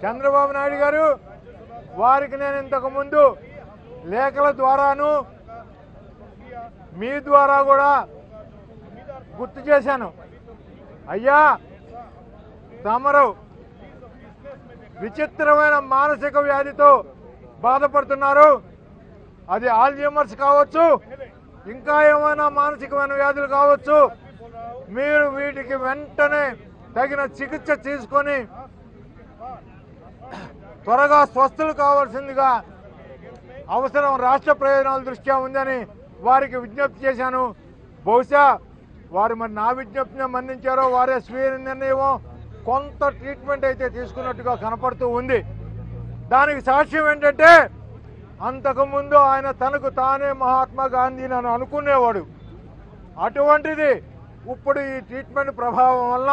చంద్రబాబు నాయుడు గారు వారికి నేను ఇంతకు ముందు లేఖల ద్వారాను మీ ద్వారా కూడా గుర్తు చేశాను. అయ్యా, తమరు విచిత్రమైన మానసిక వ్యాధితో బాధపడుతున్నారు. అది ఆల్జీమర్స్ కావచ్చు, ఇంకా ఏమైనా మానసికమైన వ్యాధులు కావచ్చు. మీరు వీటికి వెంటనే తగిన చికిత్స తీసుకొని త్వరగా స్వస్థులు కావాల్సిందిగా అవసరం రాష్ట్ర ప్రయోజనాల దృష్ట్యా ఉందని వారికి విజ్ఞప్తి చేశాను. బహుశా వారు మరి నా విజ్ఞప్తిని మన్నించారో వారే స్వీయ నిర్ణయమో కొంత ట్రీట్మెంట్ అయితే తీసుకున్నట్టుగా కనపడుతూ ఉంది. దానికి సాక్ష్యం ఏంటంటే అంతకుముందు ఆయన తనకు తానే మహాత్మా గాంధీ అని అనుకునేవాడు. అటువంటిది ఇప్పుడు ఈ ట్రీట్మెంట్ ప్రభావం వల్ల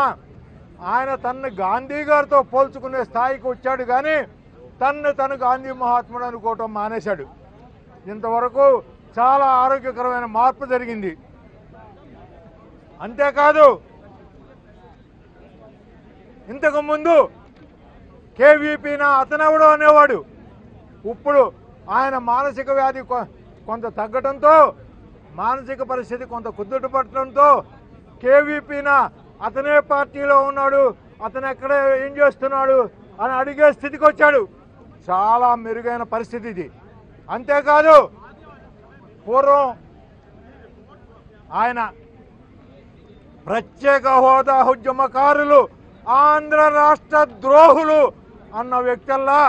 ఆయన తనని గాంధీ గారితో పోల్చుకునే స్థాయికి వచ్చాడు, కానీ తను గాంధీ మహాత్ముడు అనుకోవటం మానేశాడు. ఇంతవరకు చాలా ఆరోగ్యకరమైన మార్పు జరిగింది. అంతేకాదు, ఇంతకుముందు కేవీపీనా అతనెవడో అనేవాడు. ఇప్పుడు ఆయన మానసిక వ్యాధి కొంత తగ్గడంతో, మానసిక పరిస్థితి కొంత కుదుట పట్టడంతో కేవీపీనా అతనే పార్టీలో ఉన్నాడు, అతను ఎక్కడ ఏం చేస్తున్నాడు అని అడిగే స్థితికి వచ్చాడు. చాలా మెరుగైన పరిస్థితి ఇది. అంతేకాదు, పూర్వం ఆయన ప్రత్యేక హోదా ఉద్యమకారులు ఆంధ్ర రాష్ట్ర ద్రోహులు అన్న వ్యక్తుల్లా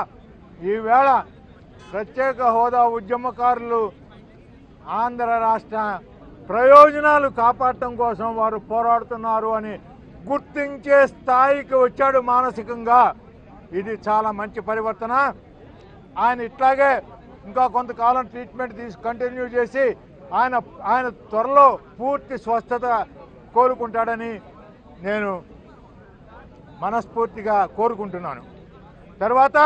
ఈవేళ ప్రత్యేక హోదా ఉద్యమకారులు ఆంధ్ర రాష్ట్ర ప్రయోజనాలు కాపాడటం కోసం వారు పోరాడుతున్నారు అని గుర్తించే స్థాయికి వచ్చాడు మానసికంగా. ఇది చాలా మంచి పరివర్తన. ఆయన ఇట్లాగే ఇంకా కొంతకాలం ట్రీట్మెంట్ కంటిన్యూ చేసి ఆయన త్వరలో పూర్తి స్వస్థత కోరుకుంటాడని నేను మనస్ఫూర్తిగా కోరుకుంటున్నాను. తర్వాత